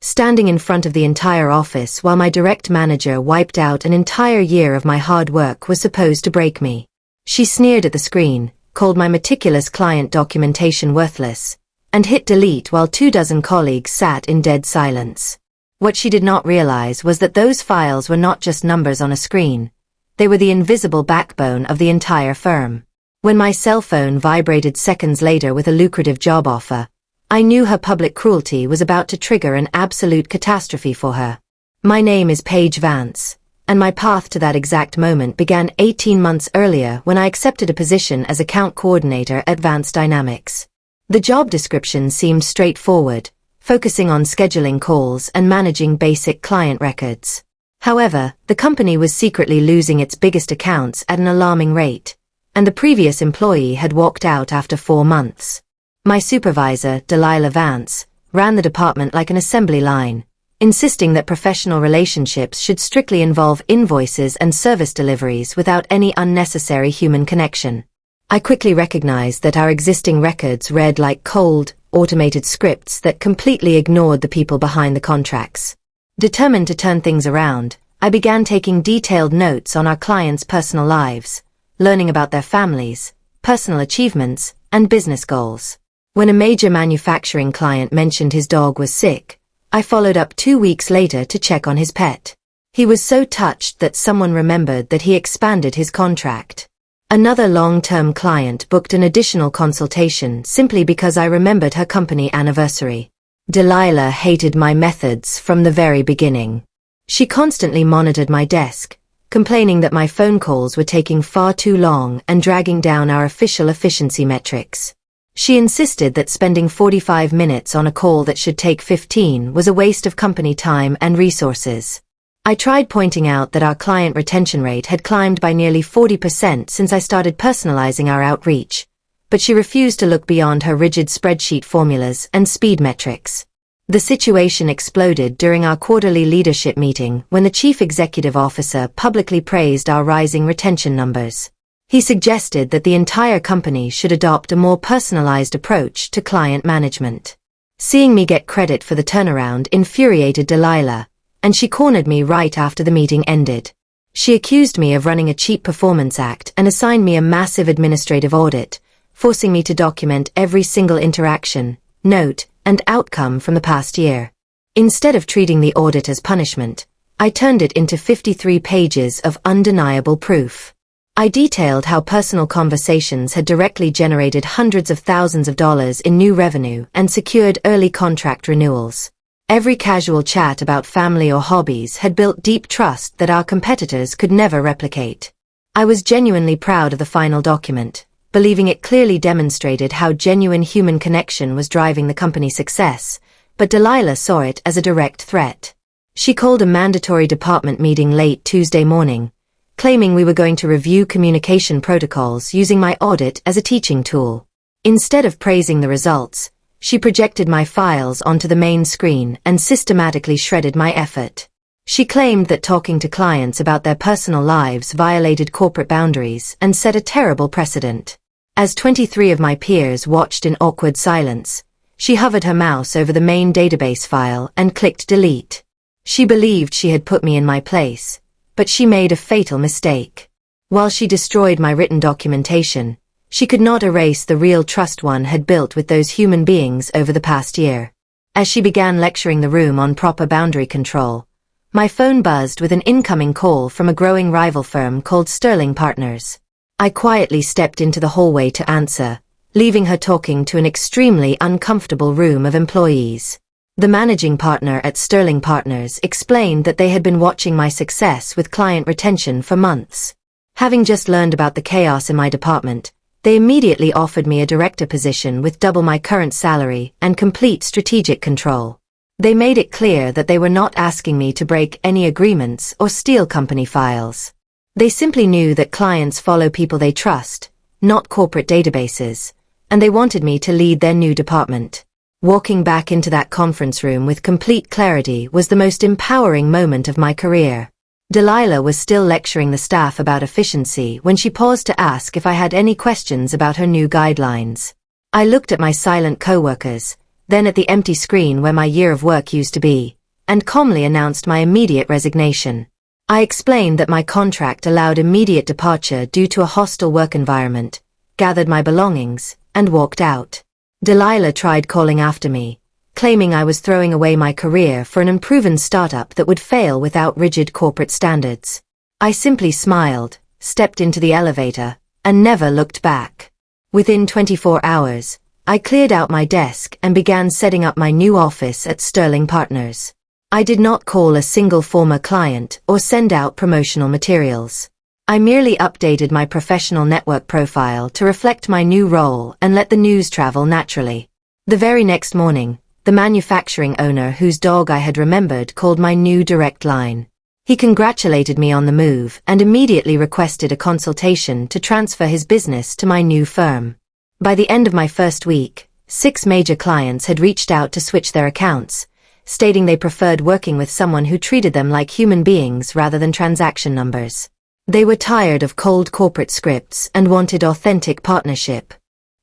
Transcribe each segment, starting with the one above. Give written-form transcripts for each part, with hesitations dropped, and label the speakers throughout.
Speaker 1: standing in front of the entire office while my direct manager wiped out an entire year of my hard work was supposed to break me. She sneered at the screen, called my meticulous client documentation worthless, and hit delete while 24 colleagues sat in dead silence. What she did not realize was that those files were not just numbers on a screen. They were the invisible backbone of the entire firm. When my cell phone vibrated seconds later with a lucrative job offer, I knew her public cruelty was about to trigger an absolute catastrophe for her. My name is Paige Vance, and my path to that exact moment began 18 months earlier when I accepted a position as account coordinator at Vance Dynamics. The job description seemed straightforward, focusing on scheduling calls and managing basic client records. However, the company was secretly losing its biggest accounts at an alarming rate, and the previous employee had walked out after 4 months. My supervisor, Delilah Vance, ran the department like an assembly line, insisting that professional relationships should strictly involve invoices and service deliveries without any unnecessary human connection. I quickly recognized that our existing records read like cold, automated scripts that completely ignored the people behind the contracts. Determined to turn things around, I began taking detailed notes on our clients' personal lives, learning about their families, personal achievements, and business goals. When a major manufacturing client mentioned his dog was sick, I followed up 2 weeks later to check on his pet. He was so touched that someone remembered that he expanded his contract. Another long-term client booked an additional consultation simply because I remembered her company anniversary. Delilah hated my methods from the very beginning. She constantly monitored my desk, complaining that my phone calls were taking far too long and dragging down our official efficiency metrics. She insisted that spending 45 minutes on a call that should take 15 was a waste of company time and resources. I tried pointing out that our client retention rate had climbed by nearly 40% since I started personalizing our outreach, but she refused to look beyond her rigid spreadsheet formulas and speed metrics. The situation exploded during our quarterly leadership meeting when the chief executive officer publicly praised our rising retention numbers. He suggested that the entire company should adopt a more personalized approach to client management. Seeing me get credit for the turnaround infuriated Delilah, and she cornered me right after the meeting ended. She accused me of running a cheap performance act and assigned me a massive administrative audit, forcing me to document every single interaction, note, and outcome from the past year. Instead of treating the audit as punishment, I turned it into 53 pages of undeniable proof. I detailed how personal conversations had directly generated hundreds of thousands of dollars in new revenue and secured early contract renewals. Every casual chat about family or hobbies had built deep trust that our competitors could never replicate. I was genuinely proud of the final document, believing it clearly demonstrated how genuine human connection was driving the company's success, but Delilah saw it as a direct threat. She called a mandatory department meeting late Tuesday morning, claiming we were going to review communication protocols using my audit as a teaching tool. Instead of praising the results, she projected my files onto the main screen and systematically shredded my effort. She claimed that talking to clients about their personal lives violated corporate boundaries and set a terrible precedent. As 23 of my peers watched in awkward silence, she hovered her mouse over the main database file and clicked delete. She believed she had put me in my place, but she made a fatal mistake. While she destroyed my written documentation, she could not erase the real trust one had built with those human beings over the past year. As she began lecturing the room on proper boundary control, my phone buzzed with an incoming call from a growing rival firm called Sterling Partners. I quietly stepped into the hallway to answer, leaving her talking to an extremely uncomfortable room of employees. The managing partner at Sterling Partners explained that they had been watching my success with client retention for months. Having just learned about the chaos in my department, they immediately offered me a director position with double my current salary and complete strategic control. They made it clear that they were not asking me to break any agreements or steal company files. They simply knew that clients follow people they trust, not corporate databases, and they wanted me to lead their new department. Walking back into that conference room with complete clarity was the most empowering moment of my career. Delilah was still lecturing the staff about efficiency when she paused to ask if I had any questions about her new guidelines. I looked at my silent coworkers, then at the empty screen where my year of work used to be, and calmly announced my immediate resignation. I explained that my contract allowed immediate departure due to a hostile work environment, gathered my belongings, and walked out. Delilah tried calling after me, claiming I was throwing away my career for an unproven startup that would fail without rigid corporate standards. I simply smiled, stepped into the elevator, and never looked back. Within 24 hours, I cleared out my desk and began setting up my new office at Sterling Partners. I did not call a single former client or send out promotional materials. I merely updated my professional network profile to reflect my new role and let the news travel naturally. The very next morning, the manufacturing owner whose dog I had remembered called my new direct line. He congratulated me on the move and immediately requested a consultation to transfer his business to my new firm. By the end of my first week, 6 major clients had reached out to switch their accounts, stating they preferred working with someone who treated them like human beings rather than transaction numbers. They were tired of cold corporate scripts and wanted authentic partnership.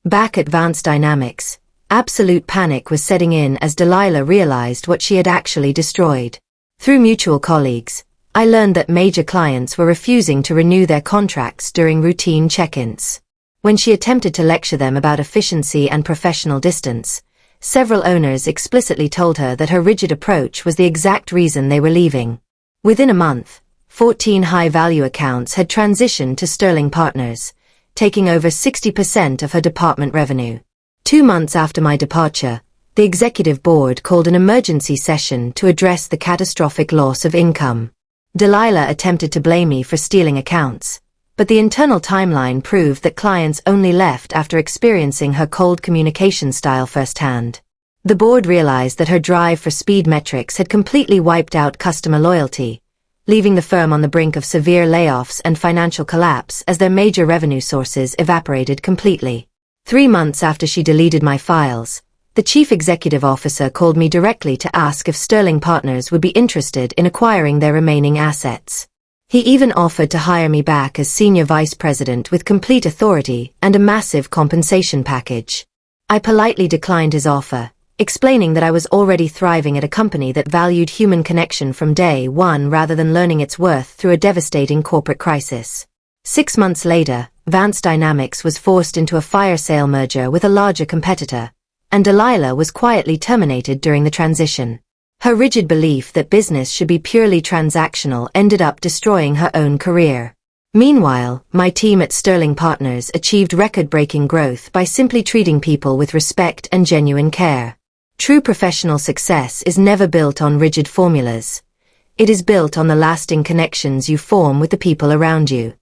Speaker 1: Back at Vance Dynamics, absolute panic was setting in as Delilah realized what she had actually destroyed. Through mutual colleagues, I learned that major clients were refusing to renew their contracts during routine check-ins. When she attempted to lecture them about efficiency and professional distance, several owners explicitly told her that her rigid approach was the exact reason they were leaving. Within a month, 14 high-value accounts had transitioned to Sterling Partners, taking over 60% of her department revenue. 2 months after my departure, the executive board called an emergency session to address the catastrophic loss of income. Delilah attempted to blame me for stealing accounts, but the internal timeline proved that clients only left after experiencing her cold communication style firsthand. The board realized that her drive for speed metrics had completely wiped out customer loyalty, leaving the firm on the brink of severe layoffs and financial collapse as their major revenue sources evaporated completely. 3 months after she deleted my files, the chief executive officer called me directly to ask if Sterling Partners would be interested in acquiring their remaining assets. He even offered to hire me back as senior vice president with complete authority and a massive compensation package. I politely declined his offer, explaining that I was already thriving at a company that valued human connection from day one rather than learning its worth through a devastating corporate crisis. 6 months later, Vance Dynamics was forced into a fire sale merger with a larger competitor, and Delilah was quietly terminated during the transition. Her rigid belief that business should be purely transactional ended up destroying her own career. Meanwhile, my team at Sterling Partners achieved record-breaking growth by simply treating people with respect and genuine care. True professional success is never built on rigid formulas. It is built on the lasting connections you form with the people around you.